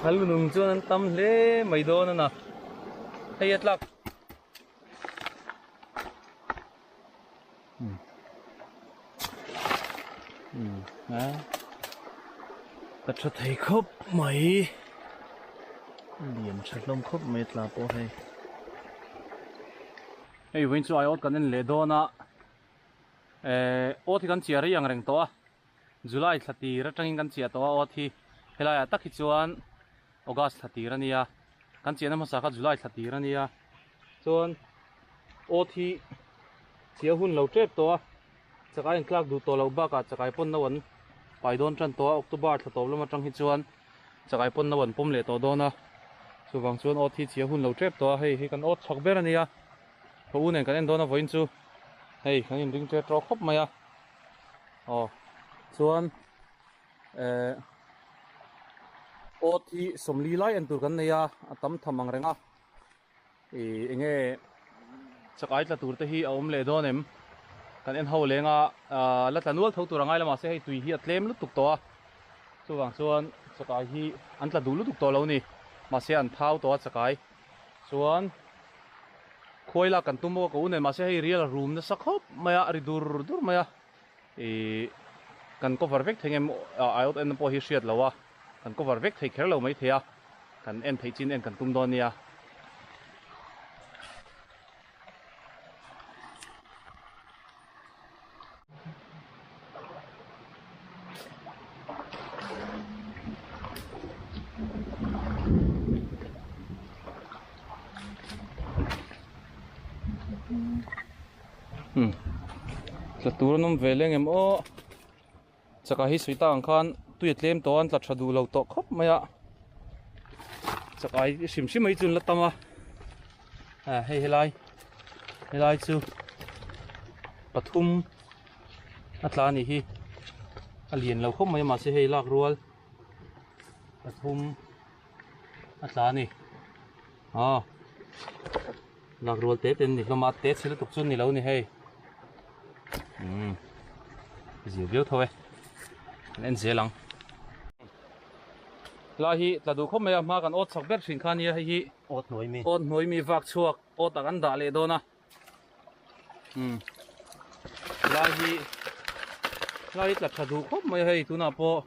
Halu nung chuan an tam hle mai dawn ana hei atlak ta tha thei khop mai lian thathlom khop mai tla po hei hei win chu Aiawt kan en le dawna othi kan chia ri ang reng to a July thati ra tangin kan chia to a othi helai tak hi chuan August thati ra nia kan chia na ma sa kha July thati ra nia chuan othi chia hun lo trep to a chakai klak du to lo ba ka chakai pon na wan pai don tran to October thla to lama tang hi chuan chakai pon na wan pom le to dona chuwang chuan othi chia hun lo trep to hei hi kan ot chhak ber ania ho unen kan en dona voin chu hei kan in ring tre tro khop maya chuan othi somli lai an tur kan neya atam thamang renga enge chakai tla tur te hi aum le donem kan en ho lenga la tanual tho tur angai lama se hei tui hi atlem lutuk to a chuwang chuan chakai hi an tla du lutuk to lo ni ma se an thau to a chakai chuan khoila kan tumo ko unen ma se hei real room na sakhop maya ri dur maya kan cover vek thengem Aiawt en po hi hriat lawa kan cover vek thei kher lo mai thea kan en thei chin en kan tum don nia tla tur nom veleng em o chakai hi suita ang khan tui tlem to an tla thadu lo to khop maya chakai sim sim mai chun la tama hei helai chu pathum atla ni hi alien lo khop mai ma se hei lak rual pathum atla ni lak rual te ten ni hloma te chhil tuk chun ni lo ni hei diệu biểu thôi nên dễ lắm là hi là đủ không mấy mà còn ớt sọc bét xin khan hi ớt nuôi mi vạc chuột ớt đặc ăn đã lệ đó na là hi là đủ không mấy hay tu na po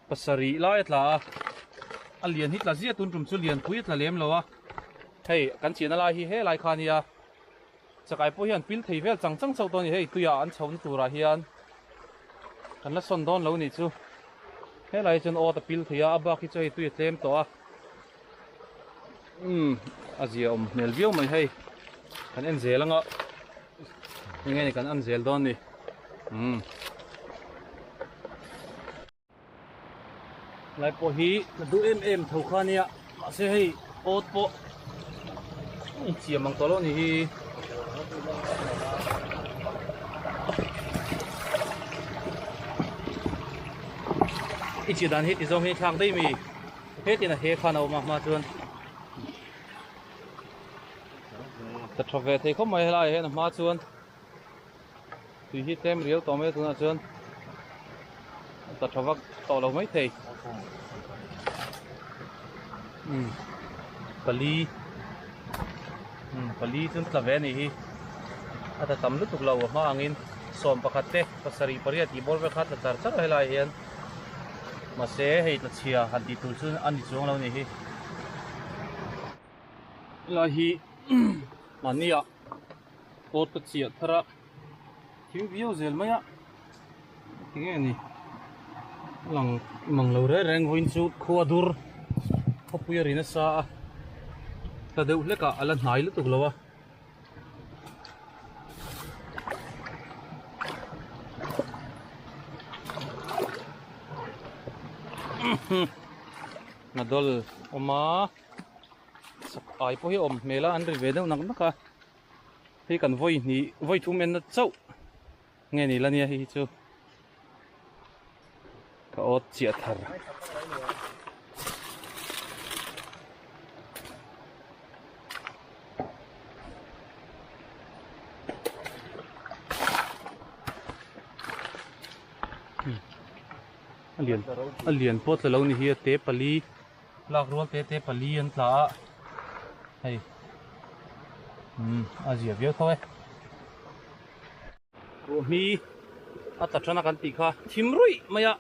pasari là liền hít là gì tuân trùng chu liền quý là lém lo hey kan chỉ là hi he lai khan ya chakai po hian pil thei vel chang chau to ni hei tuya an chhon tura hian kan la son don lo ni chu he lai chen o ta pil thia aba khi choi tui tlem to a azia mel viau mai hei kan en zelanga nge ni kan an zel don ni lai po hi na du em thau khania se hei ot po chi mang to lo ni hi chỉ đàn hết thì giống hết thang đây mi hết thì là hết khăn nào mà chuan thật cho về thì không mấy lại hết mà chuan thì hết tem riêu to mấy tuần chuan thật cho vắt to lâu mấy thì pali chuan là về này ada tam lúc lâu mà angin som pakate pasari pariat ibor ve khat tar char helai hian mà sẽ hay là chia hạt đi từ xưa ăn đi xuống lâu này là hi mà nia ốt cái chia thara thiếu víu zel mấy á cái này lòng măng lâu đấy rèn hoin su khua dur hấp bia rina sa ta đều lấy cả lần hai lúc tục lâu á nadol oma ai po hi om mela an ri ve deuh nak naka hi kan voi thum en na chau nge ni lania hi chu ka ot chia thar alian pot lo ni hi te pali lak rol te pali an tla hei azia viau thawe ro mi ata chana kan ti kha thimrui maya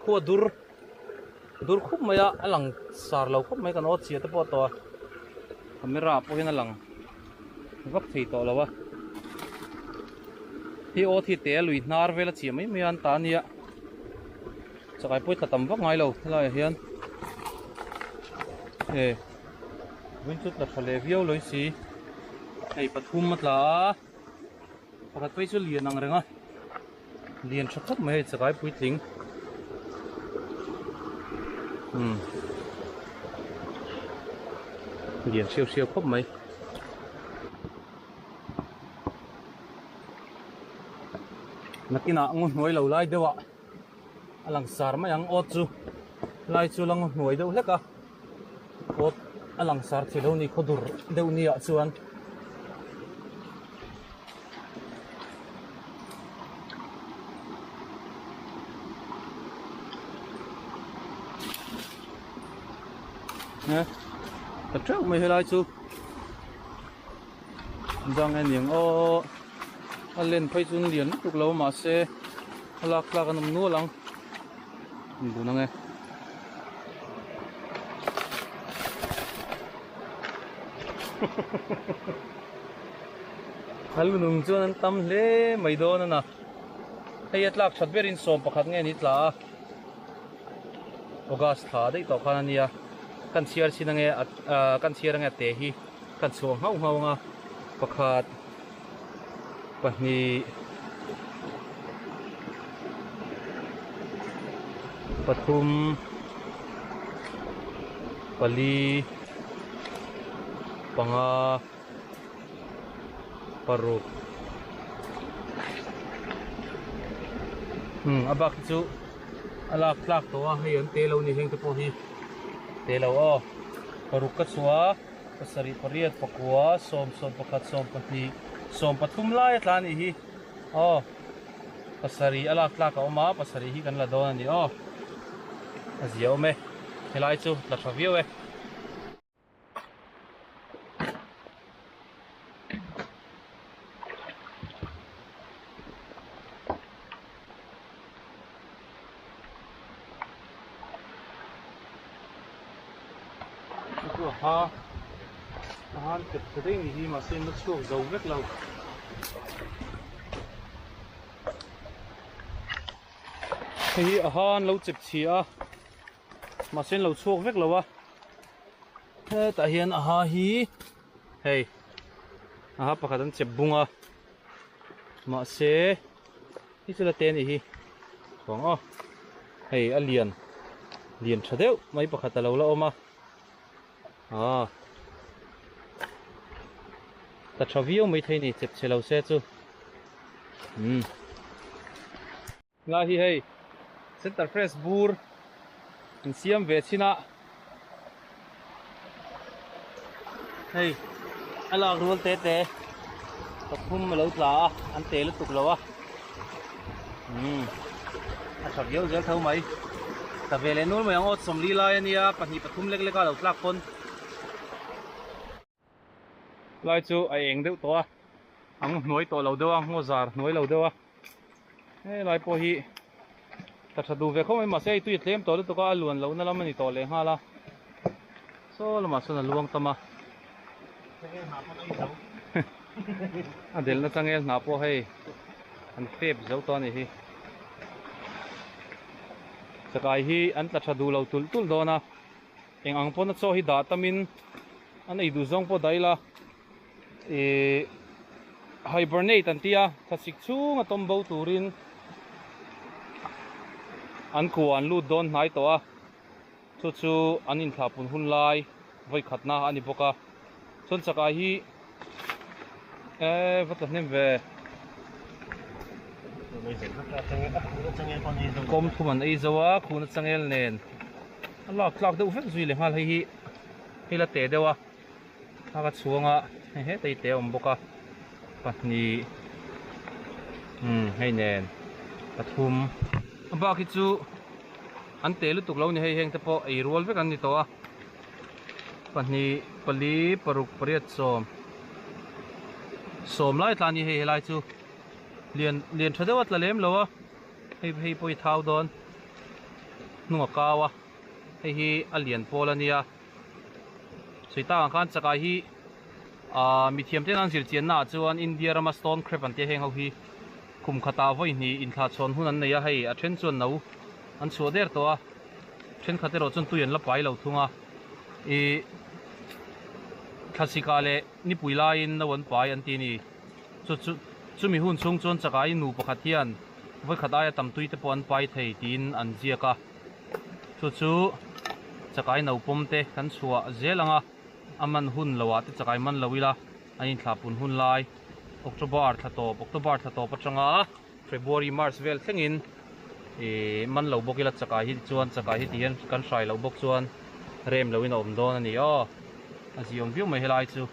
kho dur khup maya alang sar lo khup mai kan o chia te po to camera po hin alang vak thei to lawa hi o thi te lui nar vela chi mai mai an ta nia chakai poi khatam vak ngai lo la hian win chut la thale viau loi si hei pathum matla pakhat pei chu lian ang renga lian thap thap mai chakai pui tling lian siêu khop mai nakina ngun hnuai lo lai dewa alang sar mai ang ot chu lai chu lang hnuai deuh hleka ot alang sar thilo ni khodur deuh ni a chuan nè tập trước mày hơi lai chu dang anh những ô lên phải chun liền tục lâu mà xe lạc anh nô lăng đủ năng nghe halu nung chuan an tam hle mai do na na hei atlak that berin som pakhat nge ni tla ogas tha dei to khan ania kan chiar sin nge kan chiar nge te hi kan chuang hau nga pakhat pahni pathum pali panga paruk abak chu alak tlak to a hei an te lo ni heng te po hi te lo o paruk ka chuwa pasari pariat pakwa som pakhat som pahni som pathum lai atla ni hi pasari alak tlak a oma pasari hi kan la don ani azia ome helai chu la thavio e han cái đấy thì mà xem nó xuống dầu rất lâu thì han lâu chụp chia mà xem lâu xuống rất lâu thế tại hiện hi hey pakhat an chep bunga ma se hi chu la te ni hi chuang hey alien thadeu mai pakhat lo la oma ta thavio mai thei ni chep chelo se chu la hi hei center fresh bur in siam ve china hei ala rul te pathum lo tla an te lu tuk lo a thavio zel thau mai ta vele nur mai angot somli lai ania pahni pathum lek leka lo tlak pon lai chu ai eng deuh to ang hnuai to lo deuh ngo zar hnuai lo deuh he lai po hi ta thadu ve khomai ma sei tui tlem to lu to ka luan lo na lam ani to le hala so lama suna luang tama adel na changel na po hei an fep zo to ni hi chakai hi an ta thadu lo tul do na eng ang po na cho hi da tamin an ei du zong po daila hibernate an tia thasik chung atom bo turin an kuan lu don hnai to chu an in thlapun hun lai voi khatna ani boka chon chakai hi vatla hnem ve kom thuman ei zowa khuna changel nen Allah klak deuh vek zui le ngal hi la te dewa aka chuanga he tei te om boka pahni hei nen pathum ba ki chu an te lu tuk lo ni hei heng te po ei rual vek an ni to a pahnih pali paruk pariat som lai tla ni hei helai chu lian thadewat la lem lo a hei poi thau don nunga kawa hei hi a lian pol ania soita ang khan chakai hi mi thiam ten an zir chian na chuan India rama stone crab an te heng ho hi kum khata voi ni in thla chon hun an nei a hei a then chuan no an chu der to a then khatero chun tuian la pai lo thunga e khasika le ni puila in na wan pai an ti ni chu mi hun chung chon chakai nu pakhat hian voi khataya tam tui te pon pai thei tin an ziaka chu chakai no pom te kan chhuwa zelanga aman hun lawa te chakai man lawila anin thlapun hun lai October thato pachanga February March vel thlengin man lo bokila chakai hi chuan chakai hi tian kan hrai lo bok chuan rem loin om don ani o aziom view mai helai chu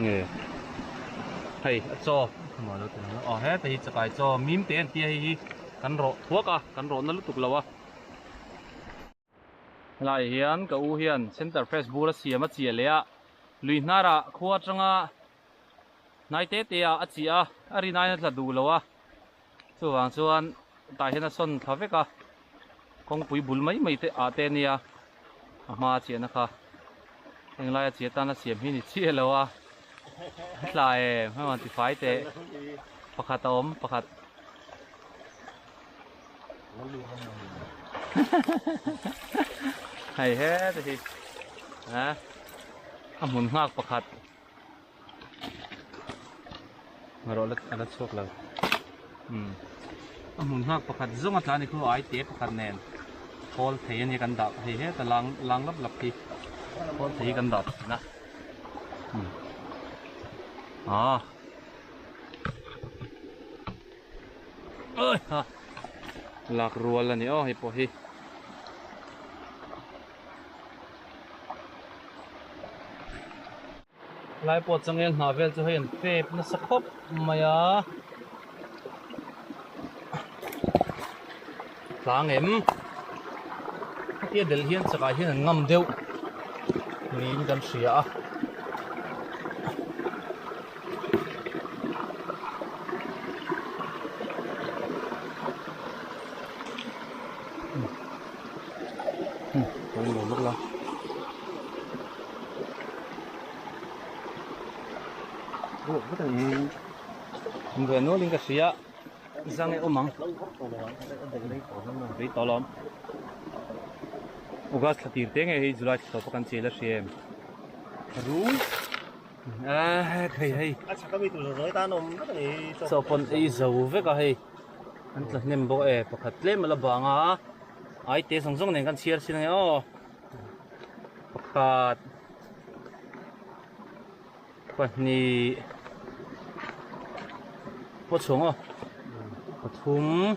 nge hei cho ma lo tin o he te hi chakai cho mim te an ti hi kan ro thuaka kan ro na lu tuk lawa lai hian ka u hian center facebook la siam a chia le a lui hnara khuwa tanga nai te te a chia ari nai na tla du lawa chuwang chuan ta hian a son thaveka kong pui bul mai te a te nia ma chia na kha englai a chia ta na siam hi ni chia lawa tlai ma man ti fai te pakhat om pakhat hay he thì hả muốn ngạc bạc hạt mà rồi là sốt lâu muốn ngạc bạc hạt giống như này cứ ai tiếp bạc hạt nền Paul thấy nhưกันđạp thì hết là lang lấp thì Paul thấyกันđạp nè ơi ha lạc rùa là nhớ hay bỏ hi lai po changel na vel chu hen pep na sakhop maya tlang em kia del hian chakai hian ngam deuh niin kan sia không đủ mất lâu người nó lên cái xía răng ôm mắng đấy to lắm ogas là tiền tiếng ấy July số phần chế là xem rú hay số phần ấy giàu với cái hay anh là nem bộ ấy bậc hạt lên mà là bảng à ai tế song song này kan chia xin này ô bậc pahnih po chungo pathum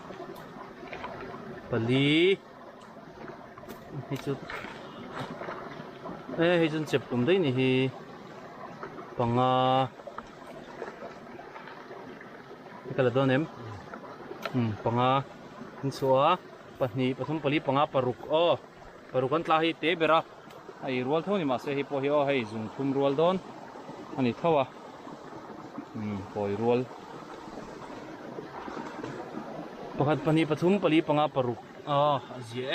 pali hi chu hi chun chep tum dei ni hi panga kala don em panga insua pahnih pathum pali panga paruk o parukan tla hi te bera ai rual thoni ma se hi po hi o hei zum thum rual don ani thawa poi rual pakhat pahnih pathum pali panga paruk azia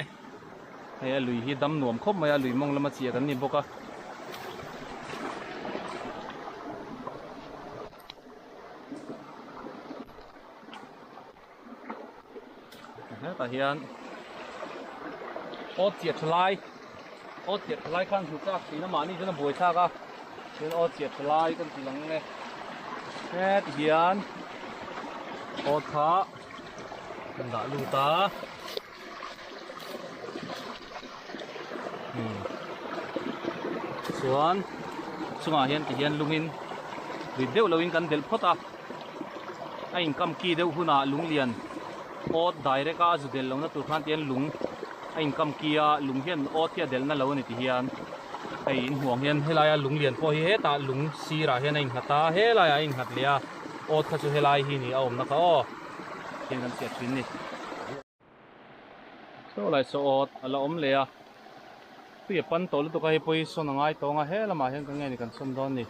hei lui hi dam nuam khop maya lui mong lama chia kan ni boka ta hian ot chia thlai khan thu ka ti na ma ni jana boi tha ka hian ot chia thlai kan ti lang ne ti hian ot kha kan da lu ta chuan chunga hian ti hian lungin rideu loin kan del phota a in kam ki deuh huna lung lian ot direct a zu del lo na tur khan tian lung a in kam kia lung hian ot hia del na lo ni ti hian ai in huang hian helaya lung lian po hi heta lung sira hian a in hata helaya in hat lia ot kha chu helai hi ni a om na ka o thiên kan sia thin ni so lai so ot ala om le a tui pan tol tu ka hi poi so na ngai tonga he lama hian ka nge ni kan som don ni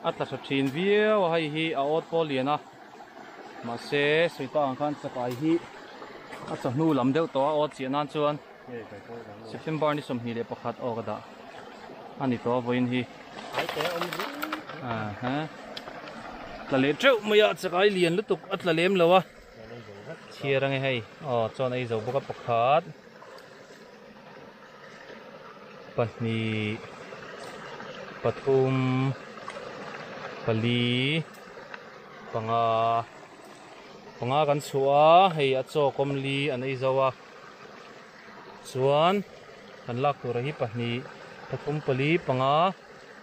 atla sa thin viau hai hi a ot poliana ma se soita ang khan chakai hi a cha hnu lam deuh to a ot chi nan chuan September ni som hi le pakhat o ka da ani to voin hi ha la le treu maya chakai lian lutuk atla lem lawa thierang hei chon ei zo boka pakhat pahni pathum pali panga kan chua hei a chaw komli an ei zowa chuan kan lak tur hi pahni pathum pali panga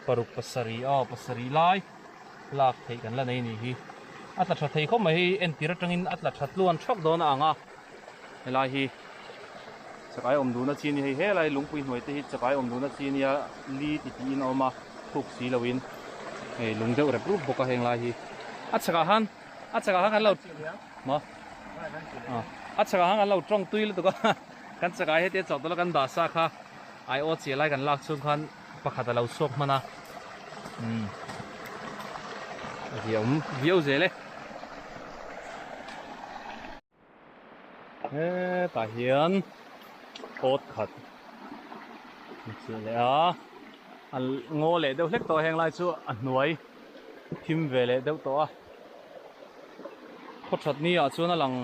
paruk pasari lai lak thei kan la nei ni hi atla tha thei khom hi en tir tangin atla that luan thok don anga helai hi chakai om du na chi ni he lai lungpui hnoi te hi chakai om du na chi ni a li ti ti in oma thuk si lowin hei lungdeu rep rup boka heng lai hi a chaka han kan lo ma a chaka han kan lo trong tui lu to ka kan chakai he te chaw to kan da sa kha ai o che lai kan lak chung khan pakhat lo sok mana diom viau zele ta hian pot khat chile a al ngo le deuh hlek to heng lai chu a hnuai thim ve le deuh to a khothat ni a chuan a lang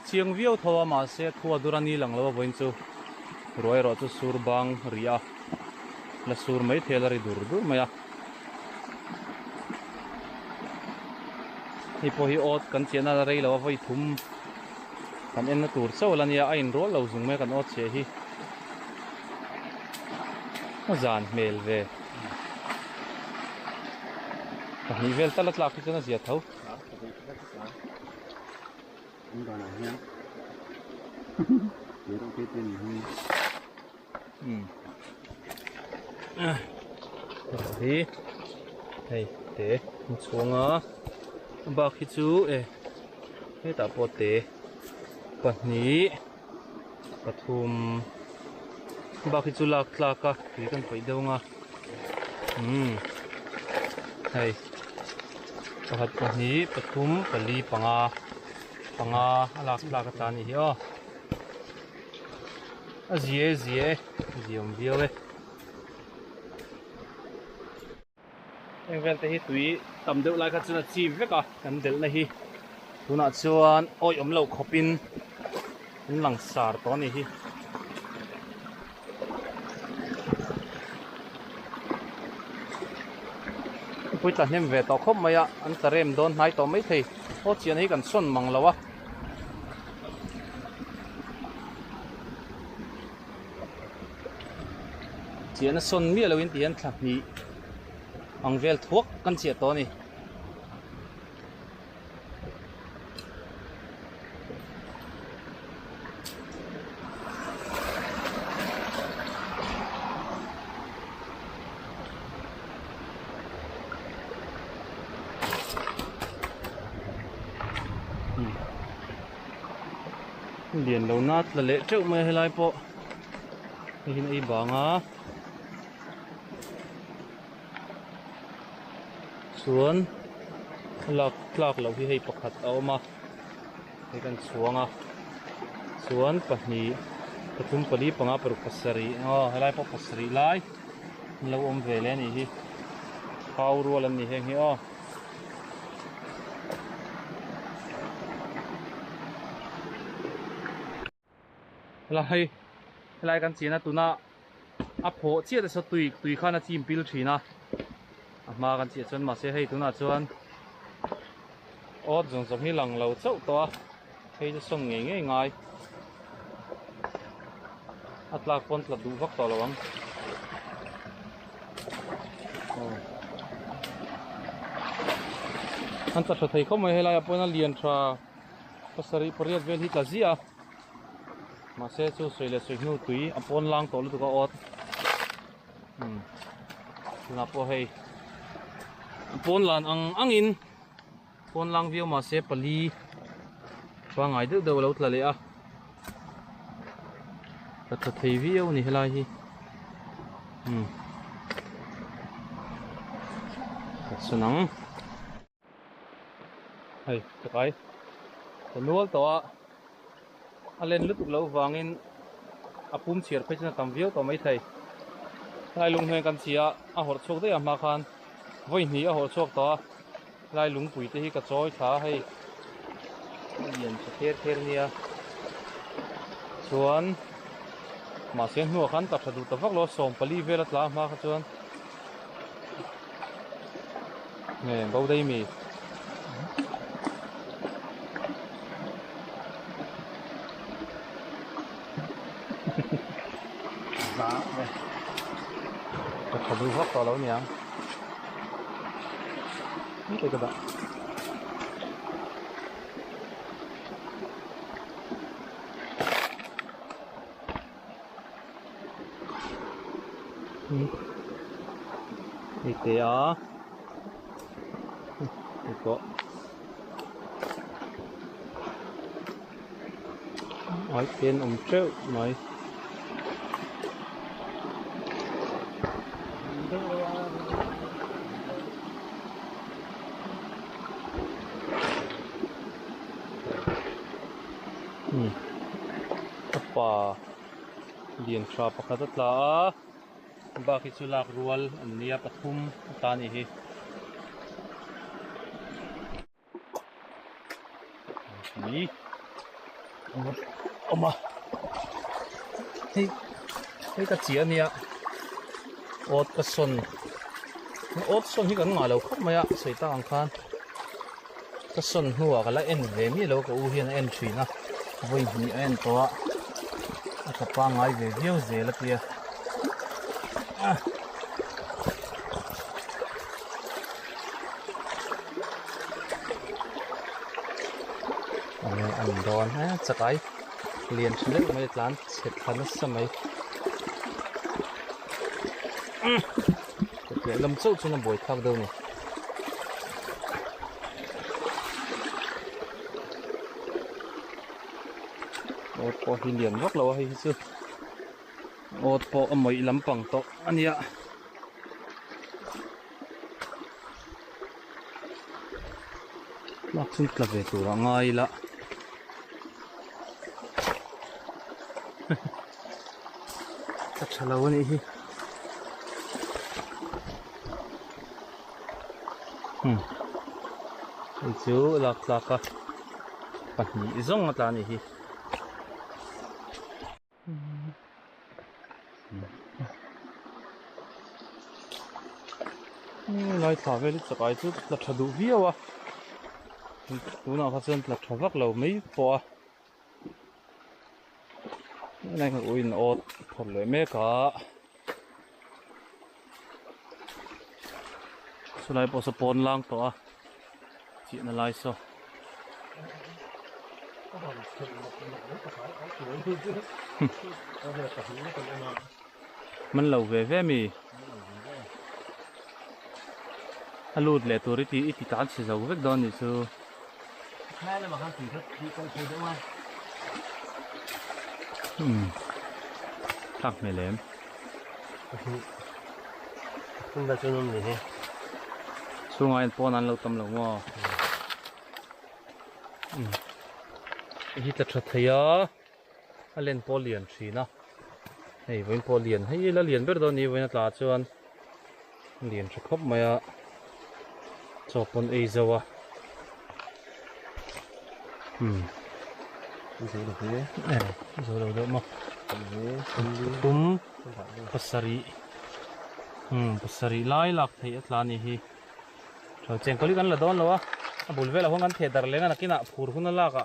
chiang viau thowa ma se thua durani lang lo voin chu roi ro chu sur bang ria la sur mai thelari dur maya hi po hi ot kan chena rei lo voi thum kan en na tur so lania a in rol lo zung me kan ot che hi zan mel ve ka hi vel talat lak chena zia thau hi hei te chuanga ba khi chu he ta pote pahni pathum ba khi chu lak tlaka ti kan pai deunga hei pakhat pahni pathum pali panga alak tlaka ta ni hi a zie ziom viau vel te hi tui tam deuh lai kha chuna chi veka kan del na hi tuna chuan oi om lo khopin in lang sar to ni hi pui ta hnem ve to khop maya an tarem don hnai to mai thei o chian hi kan son mang lawa chian son mi lo in tian thla ni ang vel thuak kan chia to ni liền lâu nát là lệ trâu mày hay lại po hình ấy bảng á xuống lạc lâu khi hay bọc hạt áo mà cái con xuống à xuống bật nhỉ bật thùng bật đi bằng á bật pasari hay lại bọc pasari lại lâu ôm về lên nhỉ khâu rùa lên nhỉ hình hiểu lại kan china tuna a pho chia de so tui khana chim pil thina ma kan chia chon ma se hei tuna chuan ot jong jong hi lang lo chau to hei de song nge ngai atlak pon tla du vak to lawang an ta thei khom hei lai apona lian tha pasari pariat vel hi tla zia mà xe chú soi le soi nu tui apon lang to lu to ka ot na po hei apon lan ang angin pon lang view ma se pali chuang ai đâu lâu tla lệ à thật thấy video này lại hi thật nắng hay cái nuôi to lên lúc lâu vangin apum chiar phết na tam viêu to mấy thầy lai lung heng kan chia a hor chok de ama khan voi ni a hor chok to lai lung pui te hi ka choi tha hei yen kher kher nia chuan ma sen hnu khan ta thadu ta vak lo som pali vela tla ma kha chuan nge bau dei mi thadu vak to lo nia cái các bạn thì thế á có nói tiền ông treo nói apa dian tra pakhat atla ba khi chulak rual an nia pathum ta ni hi ni oma hei ka chia nia ot ka son hi kan nga lo khop maya sei ta ang khan ka son huwa kala en ve mi lo ka u hian en thina voi ni en to a ka pa ngai ve viau ze la pia anh đòn ha chakai liền xuống nước mấy lán sệt khăn samai cái lâm sâu cho nó bồi thác đâu này ốt po hi liền vắt lâu hay chưa ốt po mấy lắm bằng to anh ạ lắc xuống là về tủ ngay là thật là lâu này hi chú lạc à bạn nghĩ giống người ta này hi lại thả về lúc cái chút là thả đủ viêu à tú nào phát sinh là thả vác lầu mấy po này người uin ốt thổi lấy mấy cả số này bỏ số pon lang to chị nó lại sao mình lầu về mi lụt lệ tôi thì ít tán chỉ giàu vết đòn thì sao hai là mà không chỉ thích đi con thấy đúng không thằng mày lém không ta cho nó gì hết xuống ai pon ăn lâu tâm lâu ngò hít thật thấy á lên po liền xí na này với po liền hay là liền biết đâu ní với nó là cho anh liền cho khóc mày cho pon ấy rồi rồi được thế rồi đâu đâu mà cũng pasari lai lạc thấy là ní hi rồi chèn có lý gắn là đón đâu á bùn về là không gắn thiệt dar lên là cái nạ phur không nó lạc à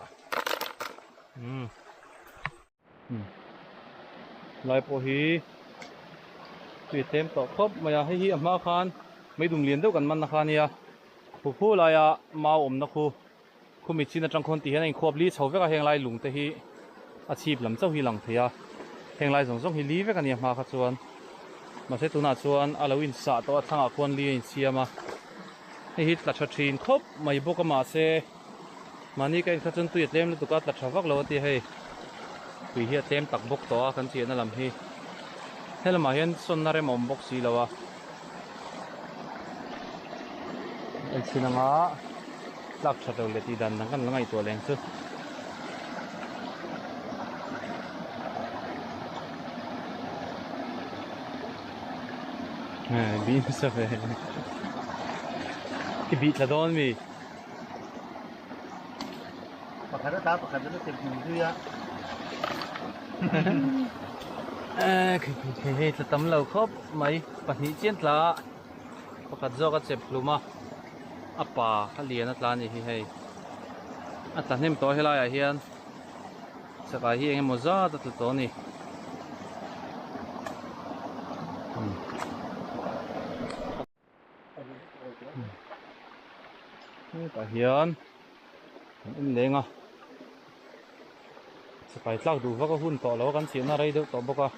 lại po hi tùy thêm tỏ khóc mà hay hi mà khan mấy đùng liền đâu cần man khan ya phụ lại à mau ôm nó khu mình xin là trong con tí này khop lý sầu với cái hàng lai lùng thế hi chip làm châu hi lằng thế à hàng lai giống hi lý với cái niệm mà khát chuan mà sẽ tu na chuan alawin sa to thang a kon li in siama hei hit la thathin khop mai boka ma se mani cái khát chân tuyệt lem tụ cá tạt sào vắc lâu thì hay tùy hiệt lem tắc bốc to khăn chuyện nó làm hi thế là mà hiện xuân nare mồm bốc xì lâu à anh xin ngã lắc chặt đầu lệ tì đàn năng cái ngày tuổi lên chứ bin sao vậy cái bịt là đòn mi Pak ada tahu, pak ada tiap minggu ya. Cái tấm lầu khóc mấy bạn nghĩ chiến là bắt do cái chép luma apa cái liền nó lan gì hay ta nem to hay là hiền sẽ cái hiền em moza đó to nè cái hiền em lên à sẽ phải lắc đủ vào cái hun to lâu cái chuyện nó đây được to bốc à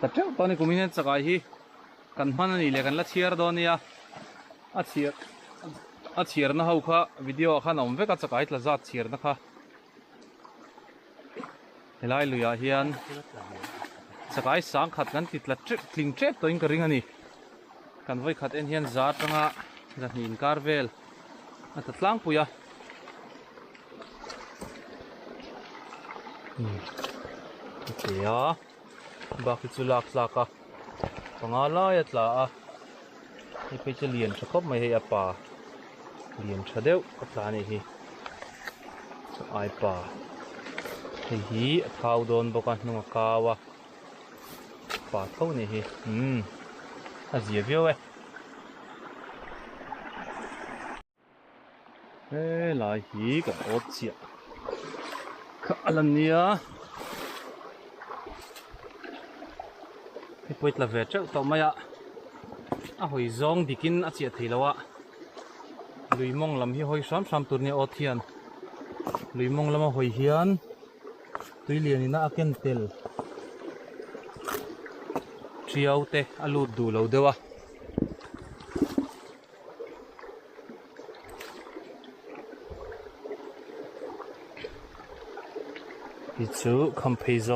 tất cả tao này cũng mình sẽ cái gì cần man này là cần là share đó nè share nó hậu khá video khá nóng với cái cái là zat share nó khá lại lùi hiền cái sáng khát ngắn thịt là cling trap tôi cái ring này cần với khát en hiền zat nga zat nhìn carvel thật lang puya ya bakit sulak laka pangala at la ipay lian sa kop may hay apa lian sa dew katlani hi so ay pa hi at kao doon boka nung akawa pa thau ni hi azia view lại hi ka ot sia ka alam niya Hãy subscribe cho kênh Ghiền Mì Gõ để không bỏ lỡ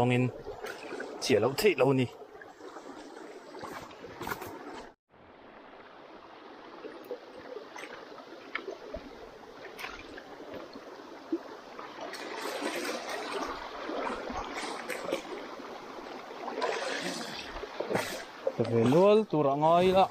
những video hấp dẫn về nuôi tụ ra ngay đó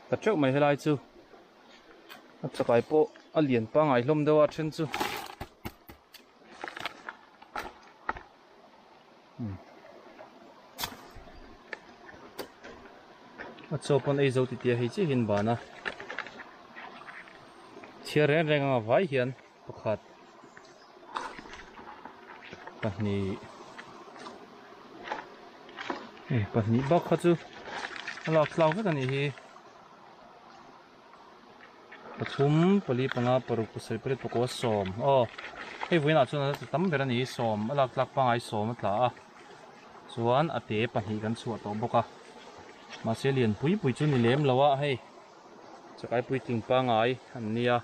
tất trước mày hay lại chứ tất cái bộ liền pa ngày lom đâu trên chứ cho con ấy dâu thì tiệt hay chứ hiền bà na chia rẽ rẽ ngang vai hiền bạc hạt ni bạc hạt chứ lọc với cái này thum pali panga paru kusai pare poko som hei voina chuna tam bera ni som lak pangai som tla chuan ate pahnih kan chuat to boka ma se lian pui chu ni lem lawa hei chakai pui ting pangai an nia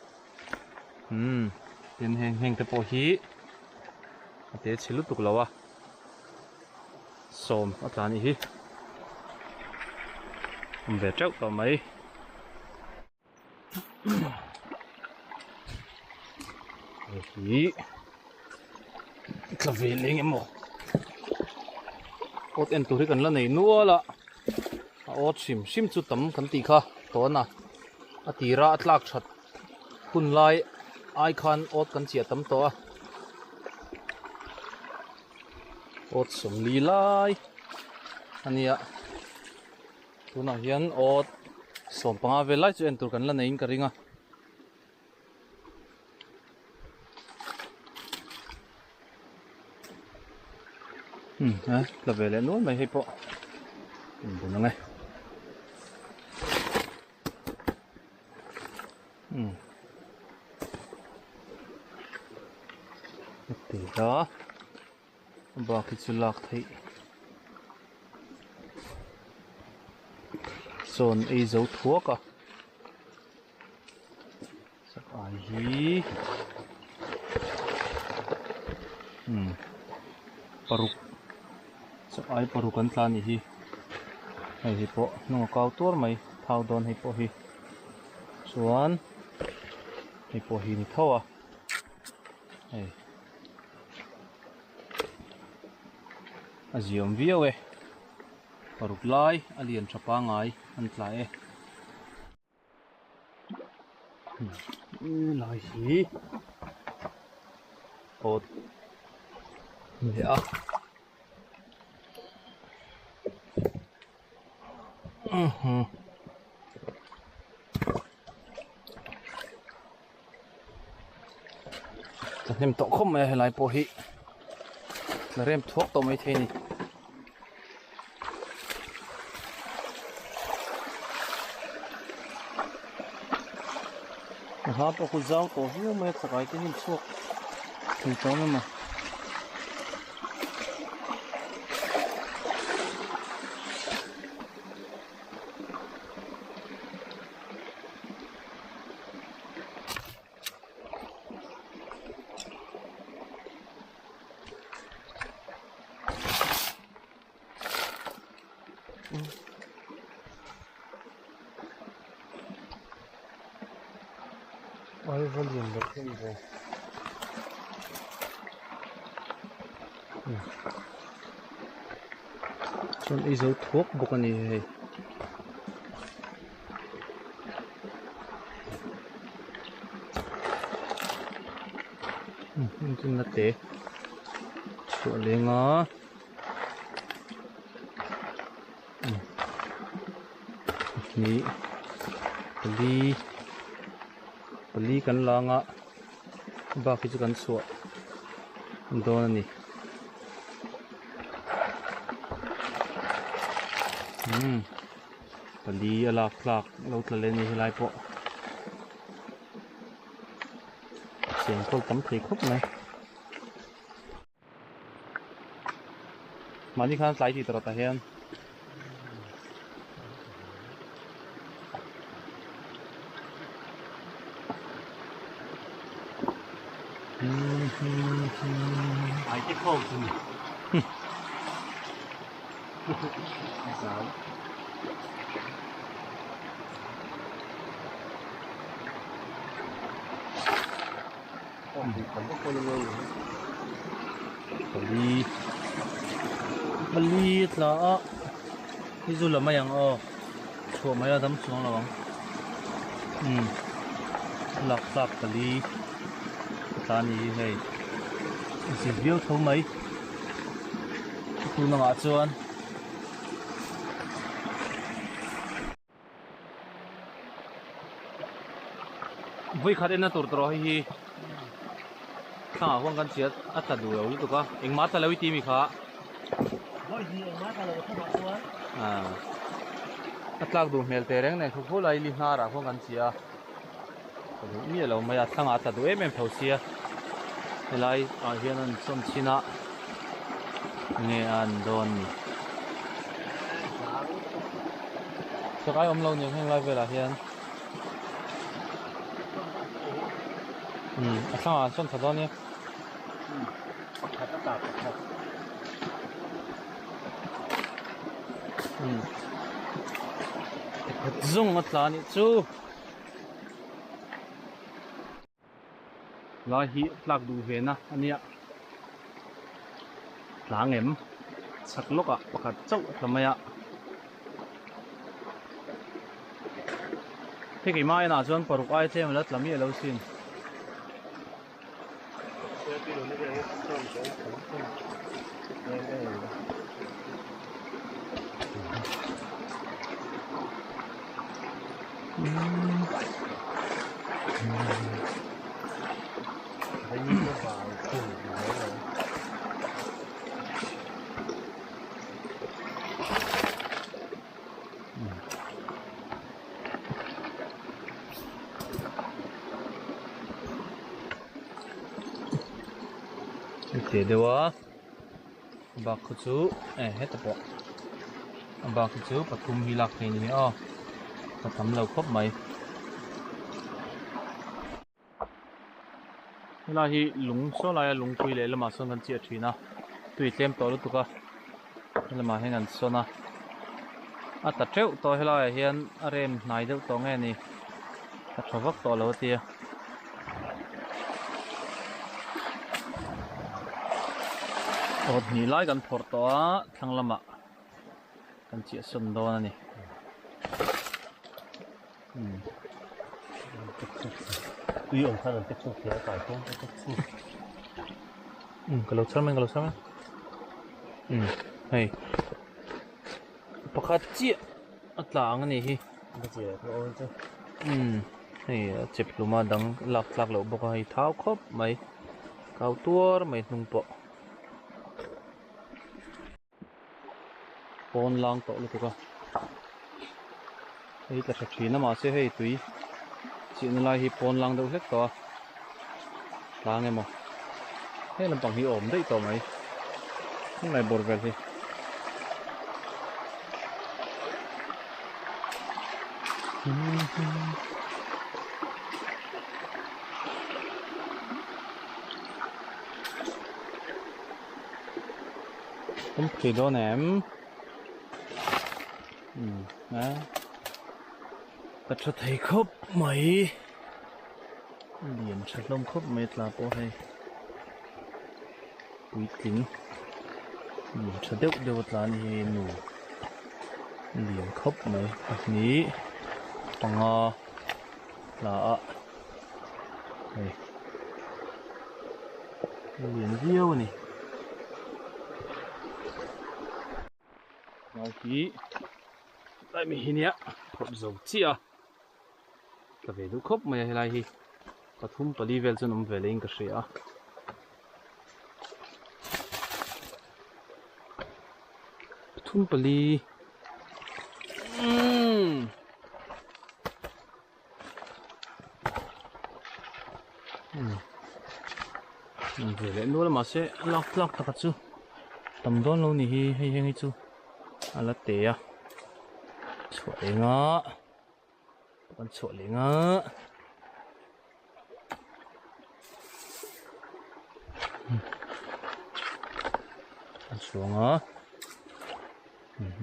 tin heng te po hi ate chilu tuk lawa som atani hi ve chau to mai hi klaveling emo ot en turi kan la nei nuala ot sim chu tam kan ti kha to na atira atlak that hun lai ai khan ot kan chia tam to ot som li lai ania tuna hian ot som panga velai chu en tur kan la nei ka ringa la vele no mai hepo bun ngay Thì đó bao cái chú lạc thấy zone ấy dấu thuốc à chắc ai hi paruk chắc ai paruk kan tlan hi hi po no kau tur mai thao don hi po hi chuan hi po hi ni thawa hey aziom viawe paruk lai alien thapa ngai an tla e lai hi ot ya nem to khom me lai po hi la rem thuốc to mai the ni ha po ku zau to hiu me chakai te hin chuak thì to mà ai volume được thêm rồi chọn ý dấu thuốc bộ cái này trên là té chọn lên ngó ní pali kan la nga ba ki chu kan suwa don ni pali ala klak lo tla le ni hilai po siang kol tam thei khop mai mani khan sai ti tro ta hian ai cái khâu thì sao không thì không có con người bali tla ni zu la mayang o chho mai la dam chuang lawang lak lak bali ta ni hei si viu tho mai tu na nga chuan voi khade na tur tro hi ta hong kan chiat ata du lo tu ka engma ta lo ti mi kha voi gì mà ta lo thua quá atlak du mel te reng nei khu khu lai li hna ra hong kan chia mi lo mai a thanga ta du em thosia helai a hian an som china nge an don ni chakai om lo ni heng lai vela hian asanga son thadon ni thật tất cả thật zung atla ni chu la hi tlak du ve na ania tlang em sak loka pakhat chau tlamaya thế cái mai na chuan paruk ai chem la tlami lo sin thấy như nó vào từ đấy rồi te dewa bak khu chu hết tập bộ bak khu chu pathum hi lak thei ni a patham lo khop mai la hi lung so la lung pui le lama son kan chi a thina tui tlem to lu tuka lama hen an sona a ta treu to hela hian a rem nai deuh to nge ni a thawak to lo tia od ni lai kan phor to a thlang lama kan chi son do na ni tuy ông thân là tiếp xúc thế phải không tiếp xúc kalau sama hei pakhat chi atlang ani hi cái gì nó ôn chứ hei chep luma dang lak lo boka hi thau khop mai kau tuar mai nung po pon lang to lu tuka hei ta thina ma se hei tui chị nó lại hi pon lang đâu hết to lang em mà thế làm bằng hi ổn đấy to mấy không này bột về gì không thì đó ném đó ta cho thấy khóc mấy liền chặt lông khóc mệt là bộ hay quý tính liền chặt đều là như nụ liền khóc mấy ní bằng là này liền riêu này nói khí tại mình hình nhá khóc dầu chi à ta về du khóc mày lại hi ta thum pali vel chun về lên cái gì à thum pali về lên nữa là mà sẽ lọc thật chứ tầm đó lâu nỉ hay chứ à là té à chuột lên á con chuột lên á xuống á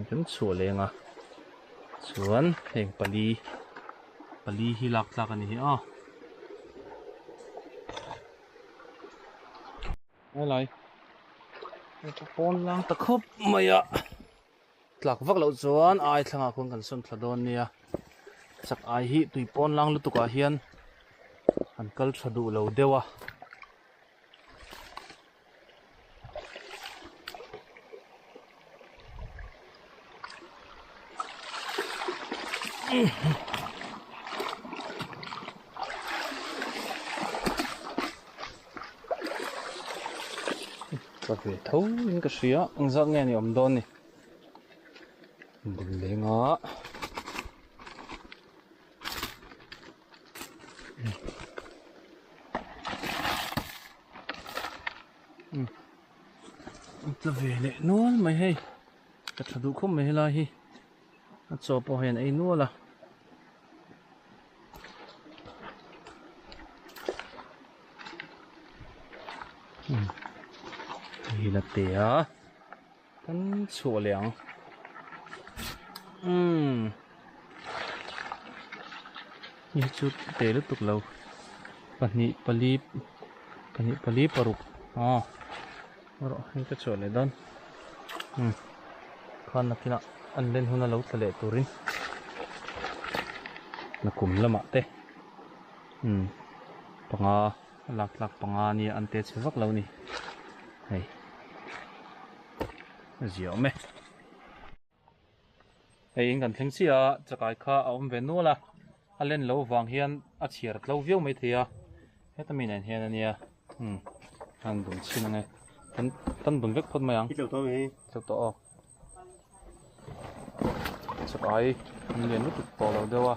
cái chuột lên à xuống hình pali hi lak anh hi à đây lại cái con lang ta khóc mày à lạc vác lậu chuan ai thằng con cần xuân thà đôn nè chắc ai hi tùy pon lang lu tuka hian an kal thà đủ lâu dewa có thể thấu những cái gì á ông giang nghe này ông đôn này đừng lấy ngó ta về lại luôn mày hay ta thật đủ không mày hay là hi nó cho bỏ hèn ấy luôn là thì là tỉa cắn sủa lẻng như chút tỉa lúc tục lâu pani pali paruk rồi những cái chỗ này đơn con là kia ăn lên hôm nay lâu thật lệ turin nó cũng là mặn tê bằng lạc bằng ni ăn tết sẽ vắt lâu nè này dẻo mẹ ấy anh cần thằng gì à chakai kha ông về nữa là anh lên lâu vàng hiền à chiar lâu viêu mấy thế à hết tầm này hiền nè ăn đúng chín này tân đúng vết phun mày ăn cái đầu tôi ấy chụp to chakai liền lúc to lâu đâu à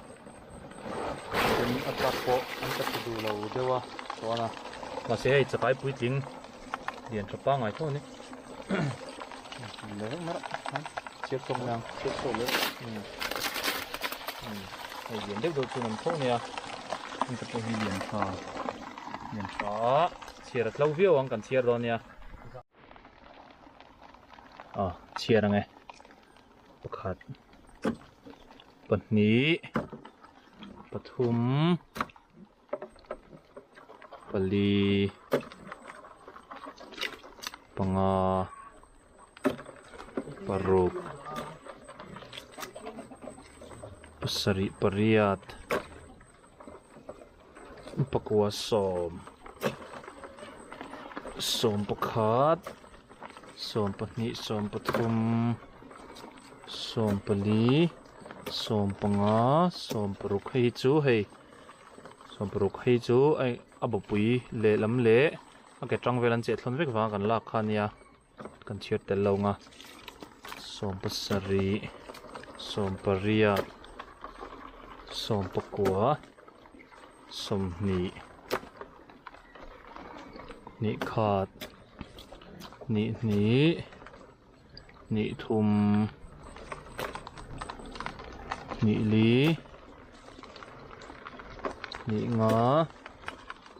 anh atap po anh tập đủ lâu đâu à đó là sẽ chakai bụi tính เหรียญกระเป๋าไงเท่านี้เหลือมาเช็ดตรงยังเช็ดโซ่เลยเหรียญเด็กโดนจุนเท่านี้มันจะเป็นเหรียญฟ้าเชียร์เราวิววังกันเชียร์ตอนนี้เชียร์ไงประคัดปัจนี้ปทุมปลีปังาปรุกปัสริปริยัตปะกัวสมประคัดสมปนิสมปทุมสมปลีสมปังาสมปรุกให้จูให้สมปรุกให้จูไออับปุยเละล้ำเละโอเคจังเวลันเจ็ดล้นเวกว่ากันลากขันยากันเชียร์เตลงาสมปัสรีสมปริยัตสมปกัวสมนิขาดนิทุมนิลีนิงา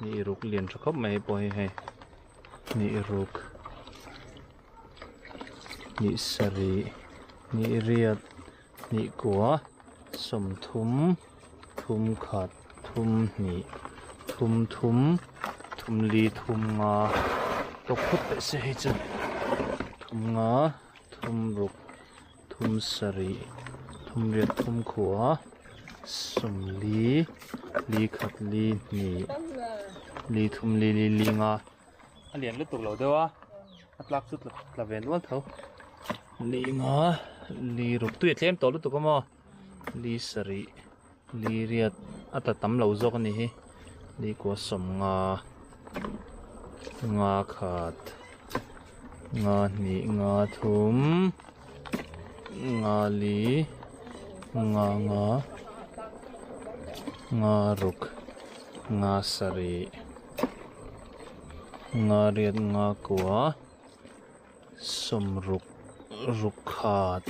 นิรุกเลียนสักไม่ปล่อยให้นิรุกนิสรีนิเรียดนิกัวสมทุมขาดทุมนิทุมลีทุมงาตกพุทธเสียจังทุมงาทุมรุกทุมสรีทุมเรียดทุมขัวสมลีขัดลีนีทุมลีงาอันเลียนลึกตกเหล่าเดียวอัตลักษณ์สุดละเวนล้วนเท่าลีงาลีรุกตัวเทียมตัวลึกตกก็มาลีสรีลีเรียดอัตตั้มเหล่าจอกนี่ลีกัวสมงาขาดงานีงาทุมงาลีงารุกงาสรีงาเรียดงากัวสมรุกขาด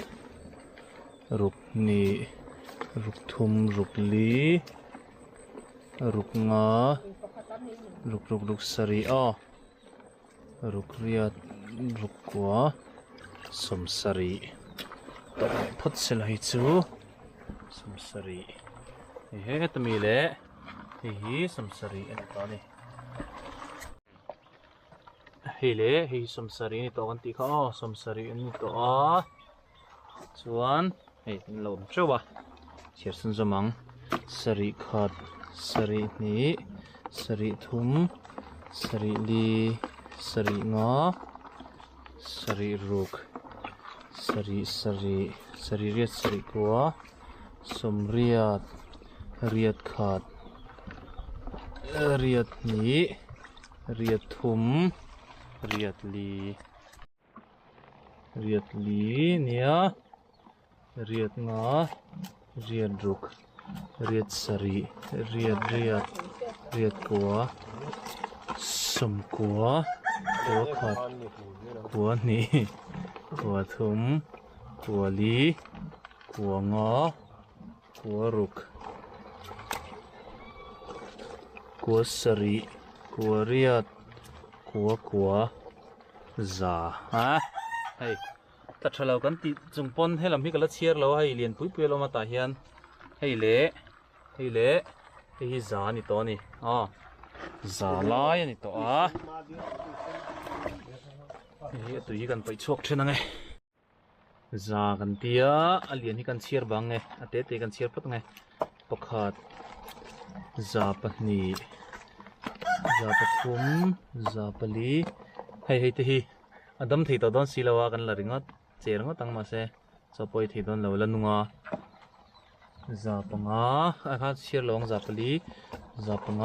รุกนีรุกทุมรุกลีรุกงารุกสรีรุกเรียดรุกกัวสมสรีตบพุทธเสลายจูสมสรีเฮ้ยตมีเละเฮ้ยสมสรีอันนี้ตอนนี้เฮ้ยเละเฮ้ยสมสรีนี่ตัวกันตีเขาสมสรีอันนี้ตัวส่วนเฮ้ยเราไม่ชัวร์เชื่อสันสมังสรีขาดสรีนี้สรีทุมสรีลีสรีงาสรีรุกสรีเรียดสรีกัวสมเรียดขาดเรียดนี้เรียดทุมเรียดลีเนี่ยเรียดงาเรียดรุกเรียดสรีเรียดกัวสมกัวขาดกัวนี้กัวทุมกัวลีกัวงากัวรุกกัวสรีกัวเรียดกัวซาเฮ้ยตัดเรากันติจงปนให้ลำพิกละเชียร์เราให้เรียนปุ้ยเรามาตาเฮียนให้เละให้ซานี่ตัวนี้ซาลายนี่ตัวเฮ้ยตัวนี้กันไปชกเช่นไงซากันเตียเรียนให้กันเชียร์บังไงเตะกันเชียร์พัดไงประคัดซาปนีซาปทุมซาปลีให้ที่อดัมที่ตัวโดนสีลาวกันละริงอ่ะเจริงอ่ะตั้งมาเสซาปอยที่โดนเราละนุงซาปังอาคัดเชียร์ลงซาปลีซาปัง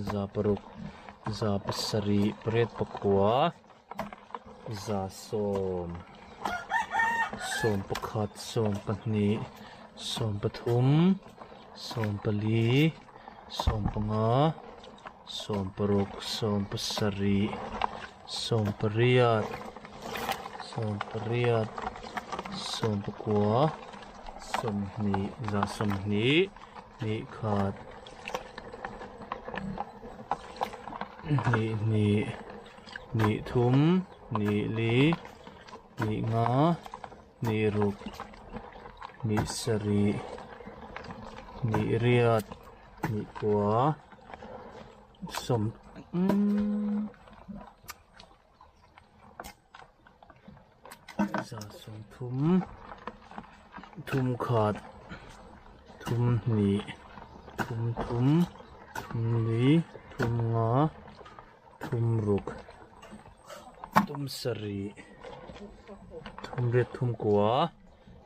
ซาปรุกซาปสรีเปรตปกัวซาสมประคัดสมปนีสมปทุมสมปลีสมปังสมปรุกสมปสรี som pariat som pakua som ni za som ni ni khat ni thum ni li ni nga ni ruk ni sari ni riat ni kwa som za som thum khat thum ni thum li thum nga thum ruk thum sari thum ret thum kwa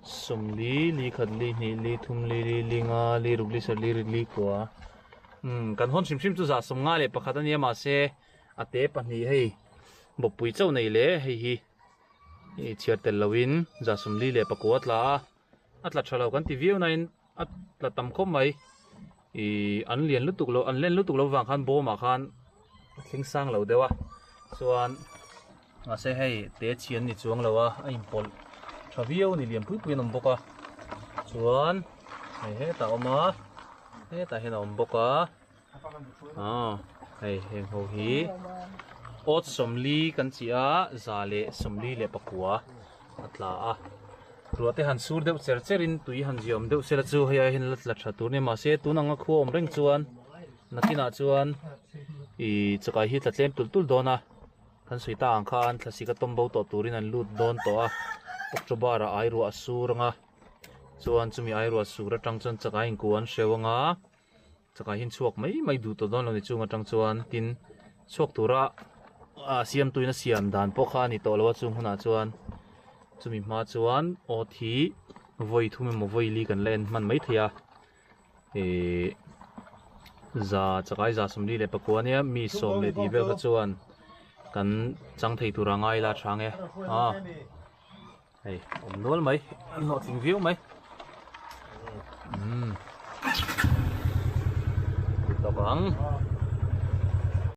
som li khat li ni li thum li nga li ruk li sar li rit li kwa kan hon sim chu za som nga le pakhat ania ma se ate pahni hei bopui chau nei le hei hi chiar tel lawin za som li le pakwa atla thalo kan ti view nain atla tam khom mai an len lutuk lo wang khan bo ma khan thling sang lo dewa chuan nga se hei te chian ni chuang lowa a impol thavio ni liam pui nom boka chuan he ta oma he ta hen om boka hei heng ho hi ot somli kan chia za le somli le pakua atla a ruate han sur deuh cher in tui han ziom deuh sela chu heia hin la tha tur ne ma se tunanga khu om reng chuan nakina chuan chakai hi tla tlem tul dona kan suita ang khan thlasika tombo to turin an lut don to a oktobara airu asuranga chuan chumi airu asura tang chon chakai in kuan shewanga chakai hin chuak mai du to don lo ni chunga tang chuan tin chuak tura siam tuina siam dan pokha ni to lo chung huna chuan chumi ma chuan othi voi thume mo voi li kan len man mai thia za chakai za somli le pakuania mi som le ti bel ka chuan kan chang thei tura ngai la thange hei om nol mai no thing view mai to bang